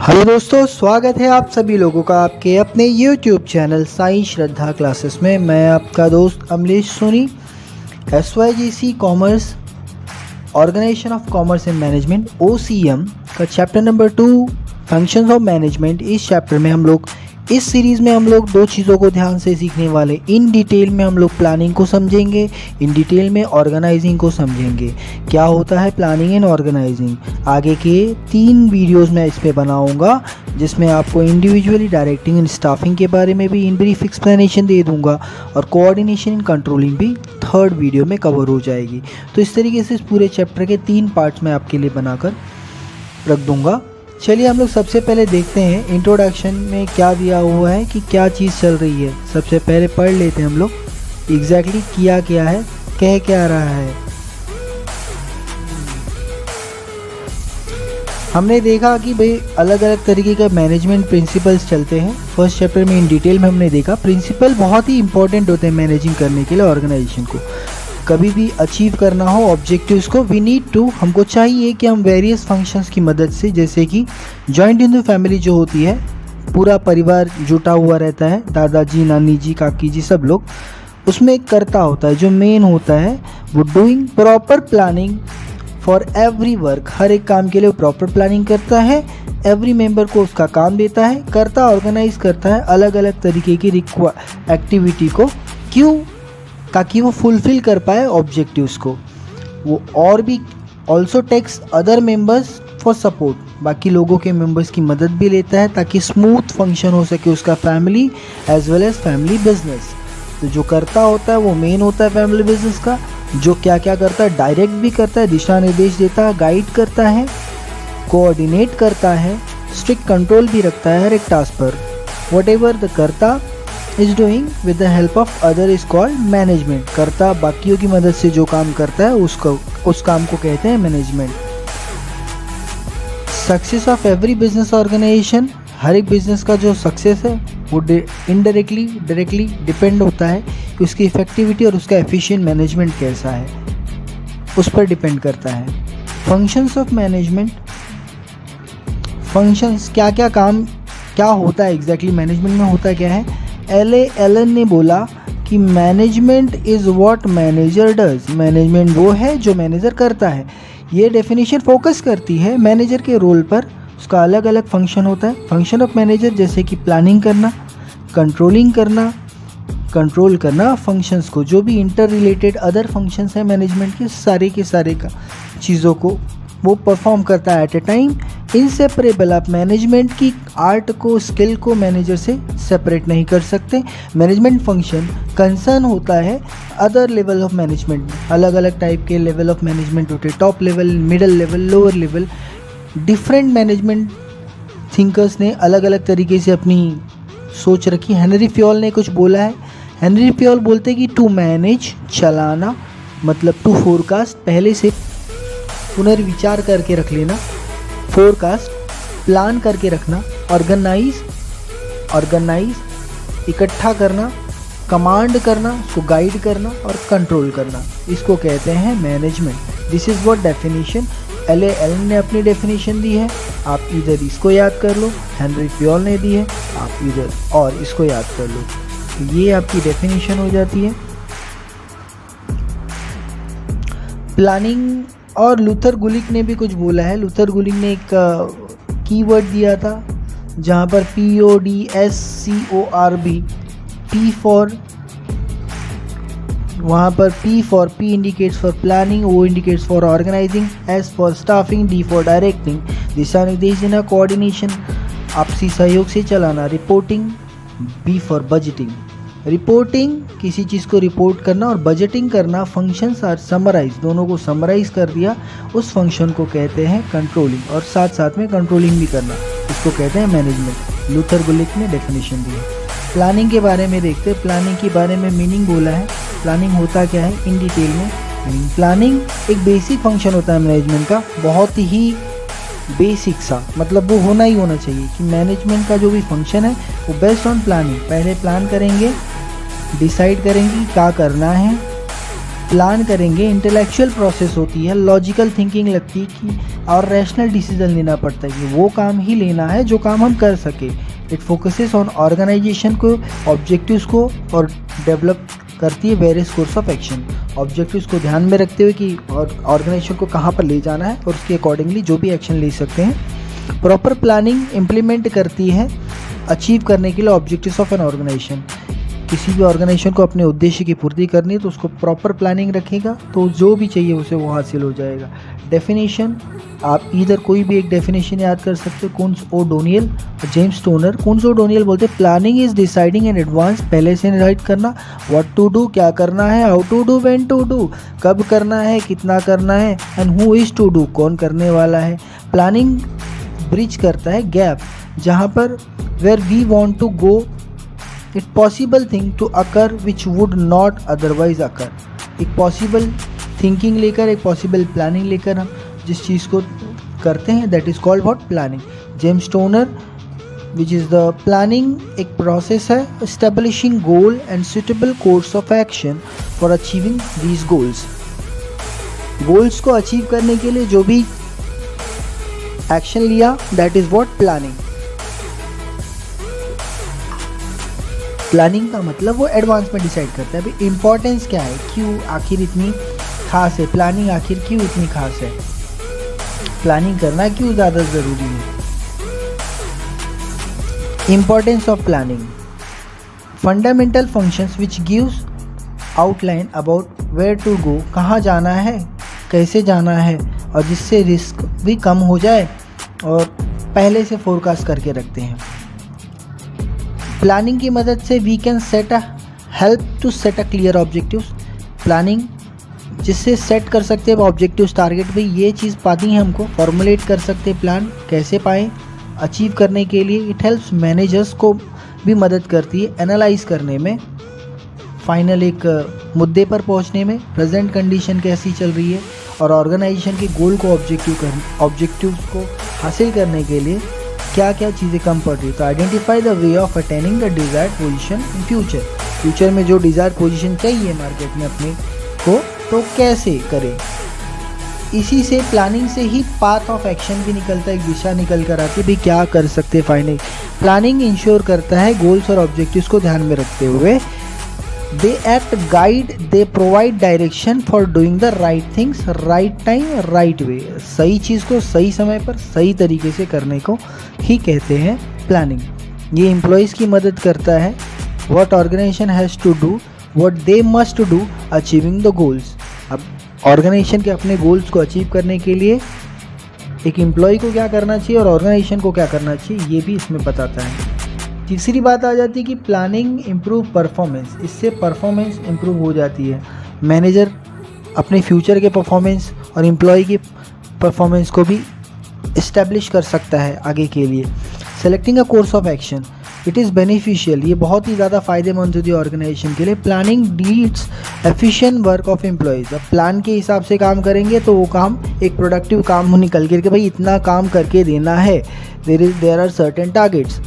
Hello दोस्तों, स्वागत है आप सभी लोगों का आपके अपने YouTube channel Sai Shraddha classes में। मैं आपका दोस्त Amlesh Soni. SYGC commerce organisation of commerce and management OCM का chapter number 2 functions of management. इस चैप्टर में हम लोग इस सीरीज़ में हम लोग दो चीज़ों को ध्यान से सीखने वाले। इन डिटेल में हम लोग प्लानिंग को समझेंगे, इन डिटेल में ऑर्गेनाइजिंग को समझेंगे। क्या होता है प्लानिंग एंड ऑर्गेनाइजिंग, आगे के 3 वीडियोस मैं इस पे बनाऊंगा, जिसमें आपको इंडिविजुअली डायरेक्टिंग एंड स्टाफिंग के बारे में भी इन ब्रीफ एक्सप्लेनेशन दे दूंगा और कोऑर्डिनेशन एंड कंट्रोलिंग भी 3rd वीडियो में कवर हो जाएगी। तो इस तरीके से इस पूरे चैप्टर के 3 पार्ट्स में आपके लिए बनाकर रख दूंगा। चलिए हम लोग सबसे पहले देखते हैं इंट्रोडक्शन में क्या दिया हुआ है कि क्या चीज़ चल रही है। सबसे पहले पढ़ लेते हैं हम लोग एग्जैक्टली किया क्या है, कह क्या रहा है। हमने देखा कि भाई अलग अलग तरीके का मैनेजमेंट प्रिंसिपल्स चलते हैं। फर्स्ट चैप्टर में इन डिटेल में हमने देखा प्रिंसिपल बहुत ही इंपॉर्टेंट होते हैं मैनेजिंग करने के लिए ऑर्गेनाइजेशन को। कभी भी अचीव करना हो ऑब्जेक्टिव्स को, वी नीड टू, हमको चाहिए कि हम वेरियस फंक्शंस की मदद से, जैसे कि जॉइंट हिंदू फैमिली जो होती है, पूरा परिवार जुटा हुआ रहता है, दादाजी नानी जी काकी जी सब लोग, उसमें एक कर्ता होता है जो मेन होता है, वो doing proper planning for every work, हर एक काम के लिए प्रॉपर प्लानिंग करता है, एवरी मेंबर को उसका काम देता है, कर्ता ऑर्गेनाइज करता है अलग अलग तरीके की एक्टिविटी को, क्यों, ताकि वो फुलफिल कर पाए ऑब्जेक्टिव्स को। वो और भी also takes other members for support, बाकी लोगों के मेंबर्स की मदद भी लेता है ताकि स्मूथ फंक्शन हो सके उसका family as well as family business. तो जो करता होता है वो मेन होता है फैमिली बिजनेस का, जो क्या क्या करता है, डायरेक्ट भी करता है, दिशा निर्देश देता है, गाइड करता है, कोऑर्डिनेट करता है, स्ट्रिक्ट कंट्रोल भी रखता है हर एक टास्क पर। वट एवर द कर्ता is doing with the help of other is called management. कर्ता बाकियों की मदद से जो काम करता है उस काम को कहते हैं management. Success of every business organisation, हर एक बिजनेस का जो सक्सेस है वो इनडायरेक्टली डायरेक्टली डिपेंड होता है कि उसकी इफेक्टिविटी और उसका एफिशिएंट मैनेजमेंट कैसा है, उस पर डिपेंड करता है। फंक्शंस ऑफ मैनेजमेंट, फंक्शंस क्या क्या काम क्या होता है एग्जैक्टली मैनेजमेंट में होता क्या है। LA एलन ने बोला कि management is what manager does, management वो है जो मैनेजर करता है। ये डेफिनेशन फोकस करती है मैनेजर के रोल पर, उसका अलग अलग फंक्शन होता है। फंक्शन ऑफ मैनेजर जैसे कि प्लानिंग करना, कंट्रोलिंग करना, कंट्रोल करना फंक्शंस को, जो भी इंटर रिलेटेड अदर फंक्शंस हैं मैनेजमेंट के सारे का चीज़ों को वो परफॉर्म करता है एट ए टाइम। इनसेपरेबल, आप मैनेजमेंट की आर्ट को, स्किल को मैनेजर से सेपरेट नहीं कर सकते। मैनेजमेंट फंक्शन कंसर्न होता है अदर लेवल ऑफ मैनेजमेंट, अलग अलग टाइप के लेवल ऑफ मैनेजमेंट होते हैं, top level, middle level, lower level. Different management thinkers ने अलग अलग तरीके से अपनी सोच रखी। हेनरी फ्योल ने कुछ बोला है, हेनरी फ्योल बोलते हैं कि टू मैनेज, चलाना, मतलब टू फोरकास्ट, पहले से पुनर्विचार करके रख लेना, फोरकास्ट, प्लान करके रखना, ऑर्गेनाइज इकट्ठा करना, कमांड करना, उसको गाइड करना और कंट्रोल करना, इसको कहते हैं management. This is what definition LA Allen ने अपनी डेफिनेशन दी है। आप इधर इसको याद कर लो, हेनरी फ्योल ने दी है, आप इधर और इसको याद कर लो, तो ये आपकी डेफिनेशन हो जाती है प्लानिंग। और लूथर गुलिक ने भी कुछ बोला है। लूथर गुलिक ने एक कीवर्ड दिया था जहाँ पर PODSCORB, P फॉर, वहाँ पर P indicates for planning, O indicates for organising, S for staffing, D for directing, दिशा निर्देश देना, कोऑर्डिनेशन, आपसी सहयोग से चलाना, reporting, B for budgeting, reporting किसी चीज़ को रिपोर्ट करना, और बजटिंग करना, फंक्शंस आर समराइज, दोनों को समराइज कर दिया, उस फंक्शन को कहते हैं कंट्रोलिंग, और साथ साथ में कंट्रोलिंग भी करना, इसको कहते हैं मैनेजमेंट। लूथर गुलिक ने डेफिनेशन दी है। प्लानिंग के बारे में देखते हैं, प्लानिंग के बारे में मीनिंग बोला है, प्लानिंग होता क्या है इन डिटेल में। प्लानिंग एक बेसिक फंक्शन होता है मैनेजमेंट का, बहुत ही बेसिक सा, मतलब वो होना ही होना चाहिए कि मैनेजमेंट का जो भी फंक्शन है वो बेस्ड ऑन प्लानिंग। पहले प्लान करेंगे, डिसाइड करेंगे क्या करना है, प्लान करेंगे इंटेलेक्चुअल प्रोसेस होती है, लॉजिकल थिंकिंग लगती है कि और रैशनल डिसीजन लेना पड़ता है कि वो काम ही लेना है जो काम हम कर सके। इट फोकसेस ऑन ऑर्गेनाइजेशन को, ऑब्जेक्टिव्स को और डेवलप करती है various course of action. Objectives को ध्यान में रखते हुए कि ऑर्गेनाइजेशन को कहाँ पर ले जाना है और उसके अकॉर्डिंगली जो भी एक्शन ले सकते हैं। प्रॉपर प्लानिंग इम्प्लीमेंट करती है अचीव करने के लिए ऑब्जेक्टिव्स ऑफ एन ऑर्गेनाइजेशन। किसी भी ऑर्गेनाइजेशन को अपने उद्देश्य की पूर्ति करनी है तो उसको प्रॉपर प्लानिंग रखेगा तो जो भी चाहिए उसे वो हासिल हो जाएगा। डेफिनेशन, आप इधर कोई भी एक डेफिनेशन याद कर सकते हो, कुन्स ओडोनियल और जेम्स टोनर। कुन्स ओडोनियल बोलते हैं planning is deciding in advance, पहले से डिसाइड करना, व्हाट टू डू, क्या करना है, how to do, when to do, कब करना है, कितना करना है, and who is to do, कौन करने वाला है। प्लानिंग ब्रिज करता है गैप जहाँ पर where we want to go it possible thing to occur which would not otherwise occur. एक पॉसिबल थिंकिंग लेकर, एक पॉसिबल प्लानिंग लेकर हम जिस चीज़ को करते हैं that is called what planning. James toner which is the planning एक प्रोसेस है establishing goal and suitable course of action for achieving these goals. Goals को अचीव करने के लिए जो भी एक्शन लिया that is what planning. Planning का मतलब वो एडवांस में डिसाइड करता है अभी इम्पोर्टेंस क्या है, क्यों आखिर इतनी खास है, प्लानिंग आखिर क्यों इतनी खास है, प्लानिंग करना क्यों ज़्यादा ज़रूरी है। Importance of planning, fundamental functions which gives outline about where to go, कहाँ जाना है, कैसे जाना है, और जिससे रिस्क भी कम हो जाए और पहले से फोरकास्ट करके रखते हैं। प्लानिंग की मदद से we can set a help to set a clear objectives. Planning जिससे सेट कर सकते हैं ऑब्जेक्टिव्स, टारगेट भाई ये चीज़ पाती है हमको, फॉर्मुलेट कर सकते हैं प्लान कैसे पाएँ अचीव करने के लिए। इट हेल्प्स मैनेजर्स को भी मदद करती है एनालाइज करने में, फाइनल एक मुद्दे पर पहुंचने में, प्रेजेंट कंडीशन कैसी चल रही है और ऑर्गेनाइजेशन के गोल को ऑब्जेक्टिव्स को हासिल करने के लिए क्या क्या चीज़ें कम पड़ रही है। तो identify the way of attaining the desired position in future में जो डिज़ायर्ड पोजीशन चाहिए मार्केट में अपने को तो कैसे करें। इसी से प्लानिंग से ही पाथ ऑफ एक्शन भी निकलता है, एक दिशा निकल कर आती है भी क्या कर सकते हैं। फाइनली प्लानिंग इंश्योर करता है गोल्स और ऑब्जेक्टिव्स को ध्यान में रखते हुए they act guide, they provide direction for doing the right things right time right way. सही चीज़ को सही समय पर सही तरीके से करने को ही कहते हैं प्लानिंग। ये एम्प्लॉयज़ की मदद करता है what organization has to do, what they must do achieving the goals. अब ऑर्गेनाइजेशन के अपने गोल्स को अचीव करने के लिए एक एम्प्लॉय को क्या करना चाहिए और ऑर्गेनाइजेशन को क्या करना चाहिए ये भी इसमें बताता है। तीसरी बात आ जाती है कि प्लानिंग इम्प्रूव परफॉर्मेंस, इससे परफॉर्मेंस इम्प्रूव हो जाती है। मैनेजर अपने फ्यूचर के परफॉर्मेंस और एम्प्लॉय की परफॉर्मेंस को भी इस्टेब्लिश कर सकता है आगे के लिए। Selecting a course of action, it is beneficial, ये बहुत ही ज़्यादा फ़ायदेमंद होती है ऑर्गेनाइजेशन के लिए। Planning leads efficient work of employees, अब प्लान के हिसाब से काम करेंगे तो वो काम एक प्रोडक्टिव काम हो निकल के भाई इतना काम करके देना है, there are certain targets.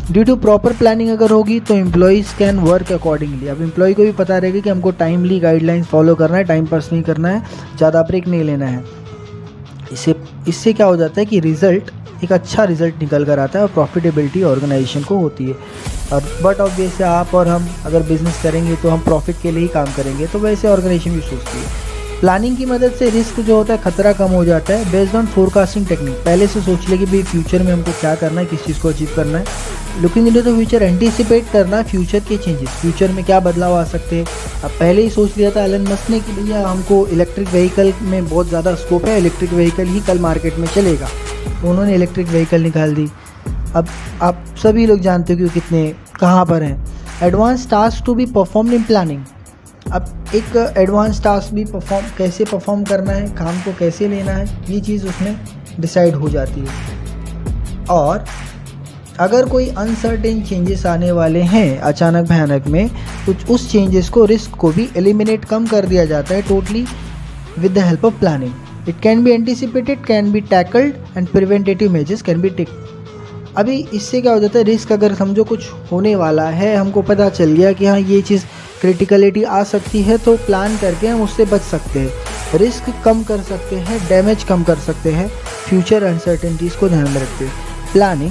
Due to proper planning अगर होगी तो एम्प्लॉयज़ कैन वर्क अकॉर्डिंगली। अब एम्प्लॉय को भी पता रहेगा कि हमको टाइमली गाइडलाइंस फॉलो करना है, टाइम पास नहीं करना है, ज़्यादा ब्रेक नहीं लेना है। इससे क्या हो जाता है कि रिज़ल्ट एक अच्छा रिज़ल्ट निकल कर आता है और प्रॉफिटेबिलिटी ऑर्गेनाइजेशन को होती है। और बट ऑब्वियसली आप और हम अगर बिजनेस करेंगे तो हम प्रॉफिट के लिए ही काम करेंगे, तो वैसे ऑर्गेनाइजेशन भी सोचती है। प्लानिंग की मदद से रिस्क जो होता है, खतरा कम हो जाता है। बेस्ड ऑन फोरकास्टिंग टेक्निक, पहले से सोच ले कि भाई फ्यूचर में हमको क्या करना है, किस चीज़ को अचीव करना है। Looking into the future, anticipate करना फ्यूचर के चेंजेस, फ्यूचर में क्या बदलाव आ सकते हैं। अब पहले ही सोच लिया था एलन मस्क ने कि भैया हमको इलेक्ट्रिक व्हीकल में बहुत ज़्यादा स्कोप है, इलेक्ट्रिक व्हीकल ही कल मार्केट में चलेगा, तो उन्होंने इलेक्ट्रिक व्हीकल निकाल दी। अब आप सभी लोग जानते हो कि कितने कहाँ पर हैं। Advance task to be performed in planning, अब एक एडवांस टास्क भी कैसे परफॉर्म करना है, काम को कैसे लेना है, ये चीज़ उसमें डिसाइड हो जाती है। और अगर कोई अनसर्टेन चेंजेस आने वाले हैं अचानक भयानक में, कुछ उस चेंजेस को, रिस्क को भी एलिमिनेट कम कर दिया जाता है totally with the help of planning. It can be anticipated, can be tackled and preventive measures can be take. अभी इससे क्या हो जाता है, रिस्क अगर समझो कुछ होने वाला है, हमको पता चल गया कि हाँ ये चीज़ क्रिटिकलिटी आ सकती है, तो प्लान करके हम उससे बच सकते हैं, रिस्क कम कर सकते हैं, डैमेज कम कर सकते हैं, फ्यूचर अनसर्टेनिटीज़ को ध्यान में रखते हुए।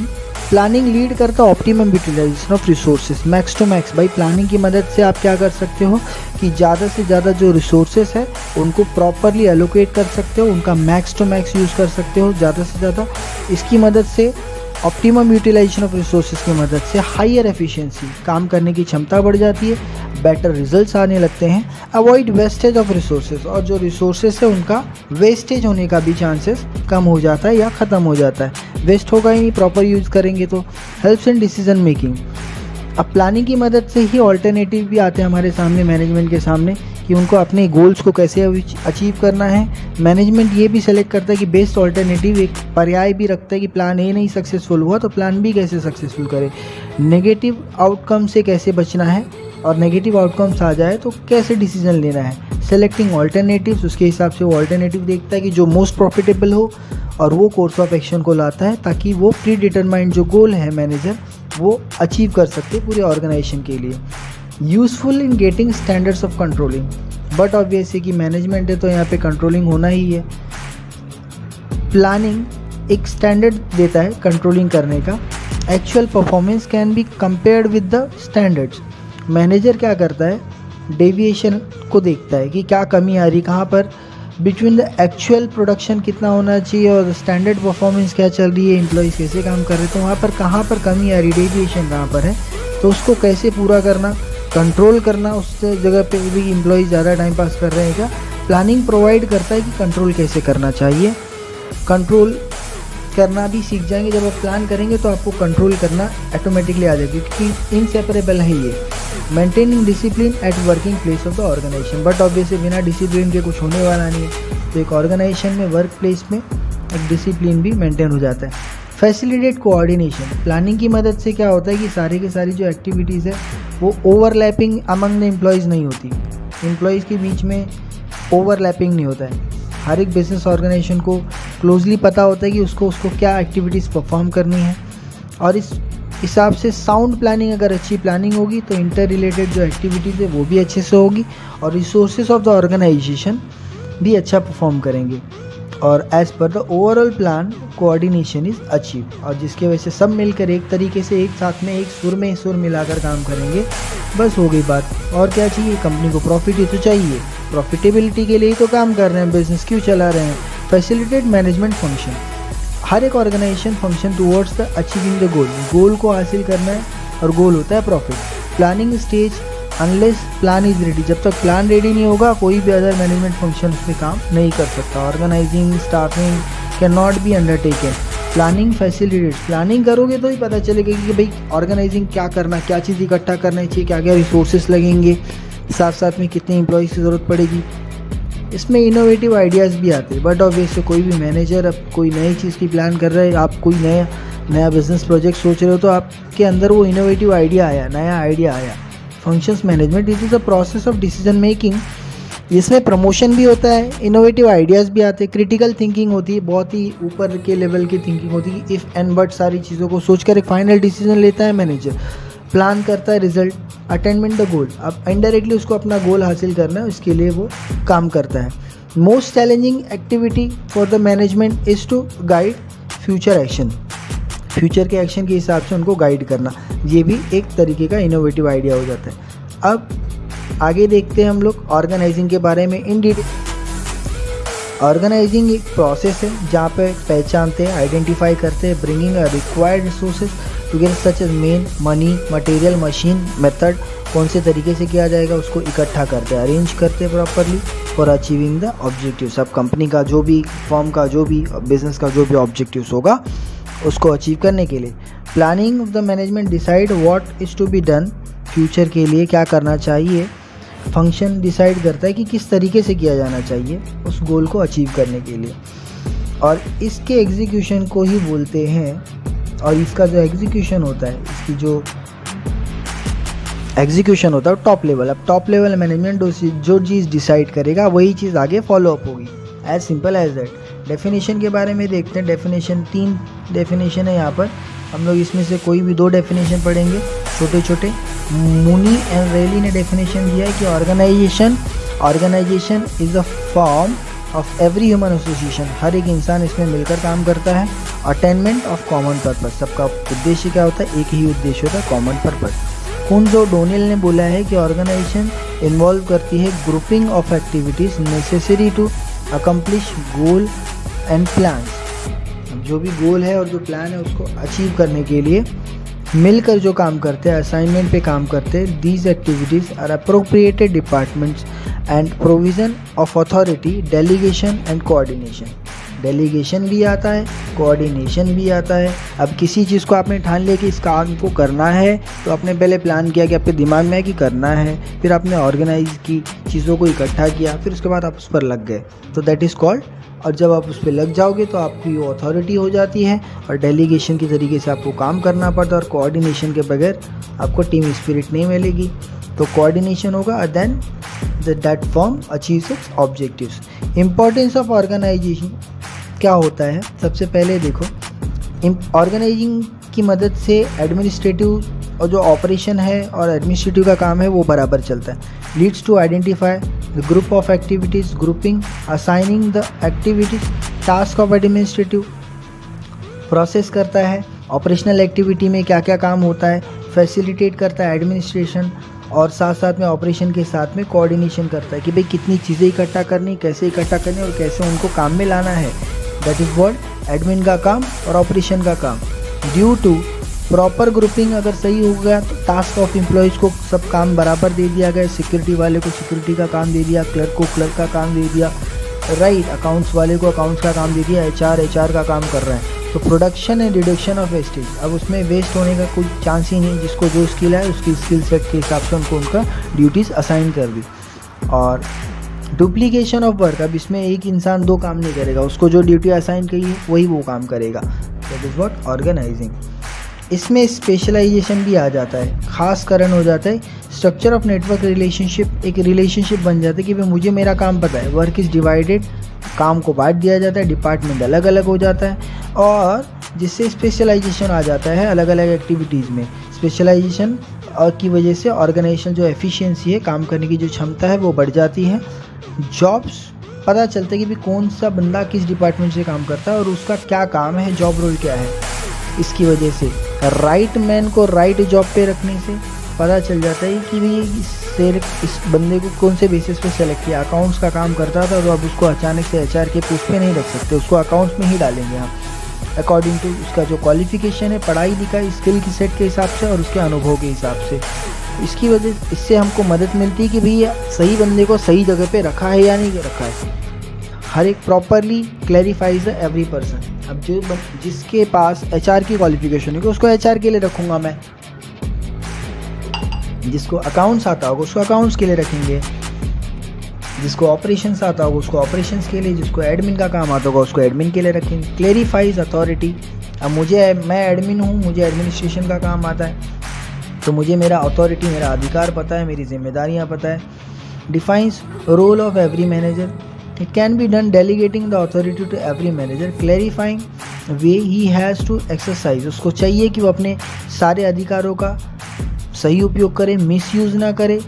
प्लानिंग लीड करता है optimum utilization of resources, max to max. भाई प्लानिंग की मदद से आप क्या कर सकते हो कि ज़्यादा से ज़्यादा जो रिसोर्सेज है उनको प्रॉपरली एलोकेट कर सकते हो, उनका मैक्स टू मैक्स यूज़ कर सकते हो ज़्यादा से ज़्यादा। इसकी मदद से ऑप्टिमम यूटिलाइजेशन ऑफ रिसोर्सेज की मदद से हायर एफिशिएंसी, काम करने की क्षमता बढ़ जाती है, बेटर रिजल्ट्स आने लगते हैं। अवॉइड वेस्टेज ऑफ रिसोर्सेज, और जो रिसोर्सेज है उनका वेस्टेज होने का भी चांसेस कम हो जाता है या ख़त्म हो जाता है, वेस्ट होगा ही नहीं प्रॉपर यूज़ करेंगे तो। हेल्प्स इन डिसीजन मेकिंग, अब प्लानिंग की मदद से ही ऑल्टरनेटिव भी आते हैं हमारे सामने, मैनेजमेंट के सामने, कि उनको अपने गोल्स को कैसे अचीव करना है। मैनेजमेंट ये भी सेलेक्ट करता है कि बेस्ट ऑल्टरनेटिव, एक पर्याय भी रखता है कि प्लान ए नहीं सक्सेसफुल हुआ तो प्लान बी कैसे सक्सेसफुल करे, नेगेटिव आउटकम से कैसे बचना है, और नेगेटिव आउटकम्स आ जाए तो कैसे डिसीजन लेना है। सेलेक्टिंग ऑल्टरनेटिव्स, उसके हिसाब से वो ऑल्टरनेटिव देखता है कि जो मोस्ट प्रॉफिटेबल हो, और वो कोर्स ऑफ एक्शन को लाता है ताकि वो प्री डिटरमाइंड जो गोल है मैनेजर वो अचीव कर सकते पूरे ऑर्गेनाइजेशन के लिए। Useful in getting standards of controlling, but obvious है कि मैनेजमेंट है तो यहाँ पे कंट्रोलिंग होना ही है। प्लानिंग एक स्टैंडर्ड देता है कंट्रोलिंग करने का। Actual performance can be compared with the standards, manager क्या करता है डेविएशन को देखता है कि क्या कमी आ रही, कहाँ पर बिटवीन द एक्चुअल प्रोडक्शन कितना होना चाहिए और स्टैंडर्ड परफॉर्मेंस क्या चल रही है, एम्प्लॉइज़ कैसे काम कर रहे हैं, तो वहाँ पर कहाँ पर कमी आ रही, डेविएशन कहाँ पर है, तो उसको कैसे पूरा करना, कंट्रोल करना। उस जगह पे भी एम्प्लॉइज़ ज़्यादा टाइम पास कर रहे हैं क्या, प्लानिंग प्रोवाइड करता है कि कंट्रोल कैसे करना चाहिए। कंट्रोल करना भी सीख जाएंगे, जब आप प्लान करेंगे तो आपको कंट्रोल करना ऑटोमेटिकली आ जाएगी, क्योंकि इनसेपरेबल है ये। Maintaining discipline at working place of the organization, but obviously बिना डिसिप्लिन के कुछ होने वाला नहीं है, तो एक ऑर्गेनाइजेशन में वर्क प्लेस में एक डिसिप्लिन भी मेंटेन हो जाता है। फैसिलिटेट कोऑर्डिनेशन, प्लानिंग की मदद से क्या होता है कि सारी की सारी जो एक्टिविटीज़ है वो ओवरलैपिंग अमंग द एम्प्लॉयज़ नहीं होती, एम्प्लॉयज़ के बीच में ओवरलैपिंग नहीं होता है। हर एक बिजनेस ऑर्गेनाइजेशन को क्लोजली पता होता है कि उसको क्या एक्टिविटीज़ परफॉर्म करनी है, और इस हिसाब से साउंड प्लानिंग, अगर अच्छी प्लानिंग होगी तो इंटर रिलेटेड जो एक्टिविटीज़ है वो भी अच्छे से होगी, और रिसोर्सेज ऑफ द ऑर्गेनाइजेशन भी अच्छा परफॉर्म करेंगे, और as per the overall plan coordination is achieve, और जिसके वजह से सब मिलकर एक तरीके से एक साथ में एक सुर मिलाकर काम करेंगे, बस हो गई बात। और क्या चाहिए, कंपनी को प्रॉफिट ही तो चाहिए, प्रॉफिटेबिलिटी के लिए ही तो काम कर रहे हैं, बिजनेस क्यों चला रहे हैं। फैसिलिटेट मैनेजमेंट फंक्शन, हर एक organization function towards the achieving the goal को हासिल करना है, और गोल होता है profit. Planning stage unless plan is ready, जब तक प्लान रेडी नहीं होगा कोई भी अदर मैनेजमेंट फंक्शन उसमें काम नहीं कर सकता। Organizing staffing can not be undertaken. Planning facilitate, planning करोगे तो ही पता चलेगा कि भाई ऑर्गेनाइजिंग क्या करना, क्या चीज़ इकट्ठा करना चाहिए, क्या क्या रिसोर्सेज लगेंगे, साथ साथ में कितने एम्प्लॉयज़ की ज़रूरत पड़ेगी। इसमें इनोवेटिव आइडियाज़ भी आते हैं, बट ऑब्वियसली कोई भी मैनेजर अब कोई नई चीज़ की प्लान कर रहा है, आप कोई नया बिजनेस प्रोजेक्ट सोच रहे हो तो आपके अंदर वो इनोवेटिव आइडिया आया, नया आइडिया आया। Functions management it is a process of decision making, इसमें प्रमोशन भी होता है, इनोवेटिव आइडियाज़ भी आते हैं, क्रिटिकल थिंकिंग होती है, बहुत ही ऊपर के लेवल की थिंकिंग होती है, इफ़ एंड बट सारी चीज़ों को सोचकर एक फाइनल डिसीजन लेता है मैनेजर। प्लान करता है रिजल्ट, अटेनमेंट द गोल, अब इनडायरेक्टली उसको अपना गोल हासिल करना है, उसके लिए वो काम करता है। Most challenging activity for the management is to guide future action, future के एक्शन के हिसाब से उनको गाइड करना, ये भी एक तरीके का इनोवेटिव आइडिया हो जाता है। अब आगे देखते हैं हम लोग ऑर्गेनाइजिंग के बारे में इन डिटेल। ऑर्गेनाइजिंग एक प्रोसेस है जहाँ पे पहचानते हैं, आइडेंटिफाई करते हैं, bringing required resources together such as men, money, material, machine, method, कौन से तरीके से किया जाएगा उसको इकट्ठा करते हैं, अरेंज करते हैं properly for achieving the objectives. अब कंपनी का जो भी, फर्म का जो भी, बिजनेस का जो भी ऑब्जेक्टिव्स होगा उसको अचीव करने के लिए। Planning of the management decide what is to be done, future के लिए क्या करना चाहिए। फंक्शन डिसाइड करता है कि किस तरीके से किया जाना चाहिए उस गोल को अचीव करने के लिए, और इसके एग्जीक्यूशन को ही बोलते हैं, और इसका जो एग्जीक्यूशन होता है, इसकी जो एग्जीक्यूशन होता है टॉप लेवल। अब टॉप लेवल मैनेजमेंट जो चीज़ डिसाइड करेगा वही चीज़ आगे फॉलो अप होगी, as simple as that. Definition के बारे में देखते हैं, डेफिनेशन 3 डेफिनेशन है यहाँ पर, हम लोग इसमें से कोई भी 2 डेफिनेशन पढ़ेंगे छोटे छोटे। मुनी एंड रेली ने डेफिनेशन दिया है कि organisation is a form of every human association, हर एक इंसान इसमें मिलकर काम करता है। अटेनमेंट ऑफ कॉमन पर्पस, सबका उद्देश्य क्या होता है, एक ही उद्देश्य होता है, कॉमन पर्पस। कुंजो डोनेल ने बोला है कि ऑर्गेनाइजेशन इन्वॉल्व करती है grouping of activities necessary to accomplish goal and plans. जो भी गोल है और जो प्लान है उसको अचीव करने के लिए मिलकर जो काम करते हैं, असाइनमेंट पे काम करते हैं। These activities are appropriated departments and provision of authority, delegation and coordination. Delegation भी आता है, कोऑर्डिनेशन भी आता है। अब किसी चीज़ को आपने ठान लिया कि इस काम को करना है, तो आपने पहले प्लान किया कि आपके दिमाग में है कि करना है, फिर आपने ऑर्गेनाइज की, चीज़ों को इकट्ठा किया, फिर उसके बाद आप उस पर लग गए, तो दैट इज़ कॉल्ड। और जब आप उस पर लग जाओगे तो आपकी वो अथॉरिटी हो जाती है, और डेलीगेशन के तरीके से आपको काम करना पड़ता है, और कोऑर्डिनेशन के बगैर आपको टीम स्पिरिट नहीं मिलेगी। तो कोऑर्डिनेशन होगा, then that form achieves its objectives. Importance of organization क्या होता है, सबसे पहले देखो, ऑर्गेनाइजिंग की मदद से एडमिनिस्ट्रेटिव और जो ऑपरेशन है और एडमिनिस्ट्रेटिव का काम है वो बराबर चलता है। Leads to identify the group of activities, grouping, assigning the activities, task of administrative, process करता है ऑपरेशनल एक्टिविटी में क्या क्या काम होता है, फैसिलिटेट करता है एडमिनिस्ट्रेशन, और साथ साथ में ऑपरेशन के साथ में कोऑर्डिनेशन करता है कि भाई कितनी चीज़ें इकट्ठा करनी, कैसे इकट्ठा करनी और कैसे उनको काम में लाना है। दैट इज़ व्हाट एडमिन का काम और ऑपरेशन का काम। ड्यू टू प्रॉपर ग्रुपिंग अगर सही हो गया तो टास्क ऑफ एम्प्लॉयज़ को सब काम बराबर दे दिया गया, सिक्योरिटी वाले को सिक्योरिटी का काम दे दिया, क्लर्क को क्लर्क का काम दे दिया, राइट, अकाउंट्स वाले को अकाउंट्स का काम दे दिया, एचआर का काम कर रहा है। तो production and reduction of wastage, अब उसमें वेस्ट होने का कोई चांस ही नहीं, जिसको जो स्किल है उसकी स्किल सेट के हिसाब से उनको उनका ड्यूटीज़ असाइन कर दी। और डुप्लीकेशन ऑफ वर्क, अब इसमें एक इंसान दो काम नहीं करेगा, उसको जो ड्यूटी असाइन की है वही वो काम करेगा। That is what organizing. इसमें स्पेशलाइजेशन भी आ जाता है, खासकरण हो जाता है। स्ट्रक्चर ऑफ नेटवर्क रिलेशनशिप, एक रिलेशनशिप बन जाता है कि भाई मुझे मेरा काम पता है, वर्क इज़ डिवाइडेड, काम को बांट दिया जाता है, डिपार्टमेंट अलग अलग हो जाता है, और जिससे स्पेशलाइजेशन आ जाता है अलग अलग एक्टिविटीज़ में। स्पेशलाइजेशन और की वजह से ऑर्गेनाइजेशन जो एफिशिएंसी है, काम करने की जो क्षमता है वो बढ़ जाती है। जॉब्स पता चलता है कि भाई कौन सा बंदा किस डिपार्टमेंट से काम करता है और उसका क्या काम है, जॉब रोल क्या है। इसकी वजह से राइट मैन को राइट जॉब पे रखने से पता चल जाता है कि भाई इस बंदे को कौन से बेसिस पे सेलेक्ट किया। अकाउंट्स का काम करता था तो अब उसको अचानक से एचआर के पोस्ट पे नहीं रख सकते, उसको अकाउंट्स में ही डालेंगे हम, अकॉर्डिंग टू उसका जो क्वालिफिकेशन है, पढ़ाई लिखाई, स्किल की सेट के हिसाब से और उसके अनुभव के हिसाब से। इसकी वजह इससे हमको मदद मिलती है कि भाई सही बंदे को सही जगह पे रखा है या नहीं रखा है। हर एक प्रॉपरली क्लैरिफाइज एवरी पर्सन। अब जो जिसके पास एचआर की क्वालिफिकेशन है उसको एचआर के लिए रखूँगा मैं, जिसको अकाउंट्स आता होगा उसको अकाउंट्स के लिए रखेंगे, जिसको ऑपरेशंस आता होगा उसको ऑपरेशंस के लिए, जिसको एडमिन का काम आता होगा उसको एडमिन के लिए रखेंगे। क्लेरिफाइज अथॉरिटी, अब मैं एडमिन हूँ, मुझे एडमिनिस्ट्रेशन का काम आता है, तो मुझे मेरा अथॉरिटी, मेरा अधिकार पता है, मेरी जिम्मेदारियाँ पता है। Defines role of every manager, it can be done delegating the authority to every manager, clarifying way he has to exercise, उसको चाहिए कि वो अपने सारे अधिकारों का सही उपयोग करे, मिसयूज़ ना करे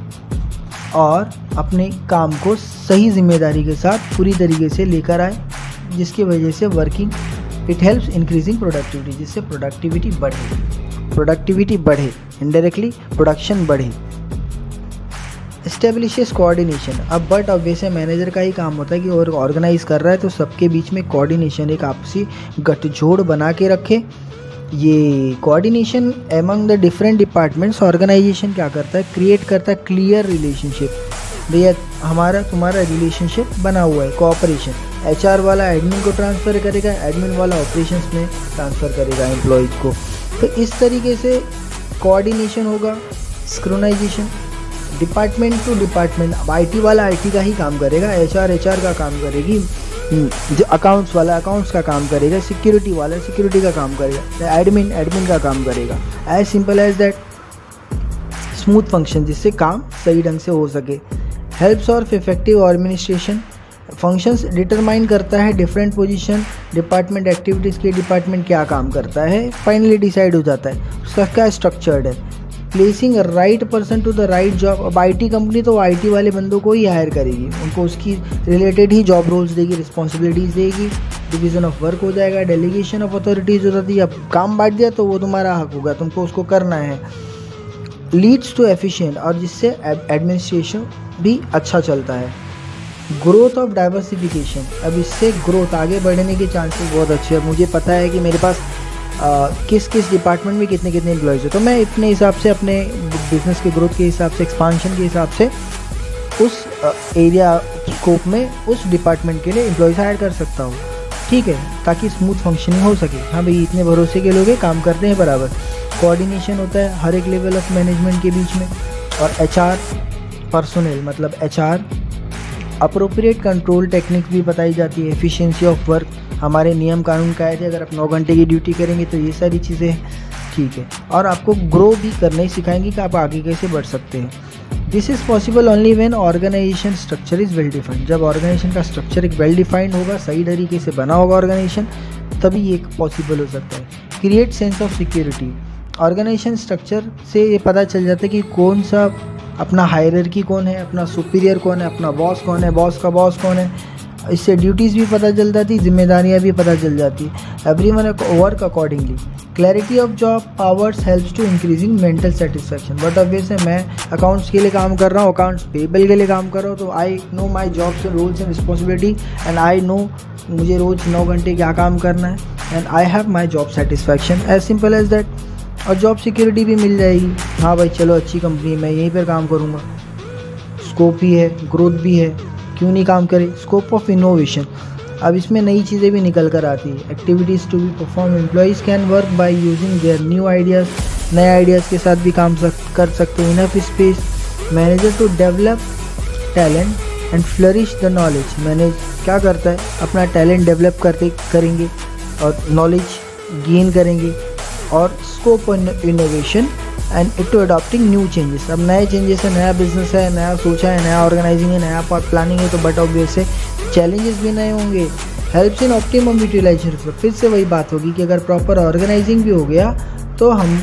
और अपने काम को सही जिम्मेदारी के साथ पूरी तरीके से लेकर आए, जिसकी वजह से working it helps increasing productivity, जिससे प्रोडक्टिविटी बढ़े, इनडायरेक्टली प्रोडक्शन बढ़े। एस्टेब्लिशेस कोऑर्डिनेशन, अब बट ऑब्वियसली मैनेजर का ही काम होता है कि और ऑर्गेनाइज कर रहा है तो सबके बीच में कोऑर्डिनेशन, एक आपसी गठजोड़ बना के रखे। ये coordination among the different departments, organization क्या करता है, क्रिएट करता है क्लियर रिलेशनशिप। भैया हमारा तुम्हारा रिलेशनशिप बना हुआ है, कोऑपरेशन। एचआर वाला एडमिन को ट्रांसफ़र करेगा, एडमिन वाला ऑपरेशंस में ट्रांसफ़र करेगा एम्प्लॉयज़ को। तो इस तरीके से कोऑर्डिनेशन होगा। सिंक्रोनाइजेशन, डिपार्टमेंट टू डिपार्टमेंट, अब आईटी वाला आईटी का ही काम करेगा, एचआर का काम करेगी, जो अकाउंट्स वाला अकाउंट्स का काम करेगा, सिक्योरिटी वाला सिक्योरिटी का काम करेगा, एडमिन का काम करेगा। As simple as that, smooth function, जिससे काम सही ढंग से हो सके। हेल्प्स और इफेक्टिव एडमिनिस्ट्रेशन, फंक्शंस डिटरमाइन करता है डिफरेंट पोजीशन, डिपार्टमेंट एक्टिविटीज़ के डिपार्टमेंट क्या काम करता है, फाइनली डिसाइड हो जाता है उसका क्या स्ट्रक्चर्ड है। Placing right person to the right job. अब आईटी कंपनी तो आईटी वाले बंदों को ही हायर करेगी, उनको उसकी रिलेटेड ही जॉब रोल्स देगी, रिस्पॉन्सिबिलिटीज़ देगी, डिवीज़न ऑफ वर्क हो जाएगा, डेलीगेशन ऑफ अथॉरिटीज़ हो जाती है। अब काम बांट दिया तो वो तुम्हारा हक होगा, तुमको उसको करना है। लीड्स टू एफिशिएंट, और जिससे एडमिनिस्ट्रेशन भी अच्छा चलता है। ग्रोथ ऑफ डाइवर्सिफिकेशन, अब इससे ग्रोथ आगे बढ़ने के चांसेस बहुत अच्छे हैं। मुझे पता है कि मेरे पास किस किस डिपार्टमेंट में कितने कितने एम्प्लॉयज़ हैं, तो मैं इतने हिसाब से अपने बिज़नेस के ग्रोथ के हिसाब से, एक्सपांशन के हिसाब से उस एरिया स्कोप में उस डिपार्टमेंट के लिए एम्प्लॉयज़ हायर कर सकता हूँ, ठीक है, ताकि स्मूथ फंक्शनिंग हो सके। हाँ भाई, इतने भरोसे के लोग हैं, काम करते हैं बराबर। कोऑर्डिनेशन होता है हर एक लेवल ऑफ मैनेजमेंट के बीच में। और एचआर पर्सोनल, मतलब एचआर अप्रोप्रिएट कंट्रोल टेक्निक भी बताई जाती है। एफिशिएंसी ऑफ वर्क, हमारे नियम कानून कायदे, अगर आप 9 घंटे की ड्यूटी करेंगे तो ये सारी चीज़ें हैं, ठीक है। और आपको ग्रो भी करना ही सिखाएंगे कि आप आगे कैसे बढ़ सकते हैं। This is possible only when organization structure is well defined. जब ऑर्गेनाइजेशन का स्ट्रक्चर एक वेल डिफाइंड होगा, सही तरीके से बना होगा ऑर्गेनाइजेशन, तभी ये पॉसिबल हो सकता है। Create sense of security, organization structure से ये पता चल जाता है कि कौन सा अपना हायरार्की कौन है, अपना सुपीरियर कौन है, अपना बॉस कौन है, बॉस का बॉस कौन है। इससे ड्यूटीज़ भी पता चल जाती, जिम्मेदारियाँ भी पता चल जाती। Everyone work accordingly. Clarity of job powers helps to increasing mental satisfaction. But obvious है, मैं अकाउंट्स के लिए काम कर रहा हूँ, अकाउंट्स पेबल के लिए काम कर रहा हूँ, तो I know my jobs and roles and responsibility, and I know मुझे रोज़ 9 घंटे क्या काम करना है, and I have my job satisfaction, as simple as that. और जॉब सिक्योरिटी भी मिल जाएगी। हाँ भाई, चलो अच्छी कंपनी है, मैं यहीं पर काम करूँगा, स्कोप भी है, ग्रोथ भी है, क्यों नहीं काम करें। स्कोप ऑफ इनोवेशन, अब इसमें नई चीज़ें भी निकल कर आती है। Activities to be perform, employees can work by using their new ideas, नए आइडियाज़ के साथ भी काम कर सकते हैं। Enough space, manager to develop talent and flourish the knowledge. Manage क्या करता है, अपना टैलेंट डेवलप करेंगे और नॉलेज गेन करेंगे। और scope of innovation and it to adopting new changes, अब नए चेंजेस है, नया बिजनेस है, नया सोचा है, नया ऑर्गेनाइजिंग है, नया प्लानिंग है, तो बट ऑब्वियस है चैलेंजेस भी नए होंगे। हेल्प्स इन ऑप्टिमम यूटिलाइजेशन, फिर से वही बात होगी कि अगर प्रॉपर ऑर्गेनाइजिंग भी हो गया तो हम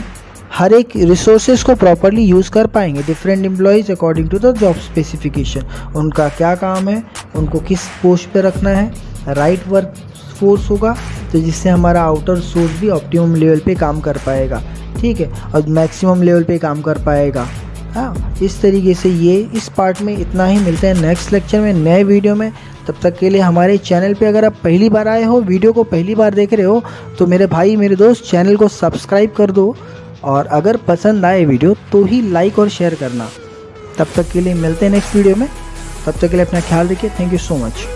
हर एक रिसोर्सेज को प्रॉपरली यूज़ कर पाएंगे। Different employees according to the job specification, उनका क्या काम है, उनको किस पोस्ट पे रखना है। राइट वर्क फोर्स होगा, तो जिससे हमारा आउटर सोर्स भी ऑप्टिमम लेवल पे काम कर पाएगा, ठीक है, और मैक्सिमम लेवल पे काम कर पाएगा। हाँ, इस तरीके से ये इस पार्ट में इतना ही। मिलते हैं नेक्स्ट लेक्चर में, नए वीडियो में। तब तक के लिए हमारे चैनल पे अगर आप पहली बार आए हो, वीडियो को पहली बार देख रहे हो, तो मेरे भाई मेरे दोस्त चैनल को सब्सक्राइब कर दो, और अगर पसंद आए वीडियो तो ही लाइक और शेयर करना। तब तक के लिए मिलते हैं नेक्स्ट वीडियो में, तब तक के लिए अपना ख्याल रखिए। Thank you so much.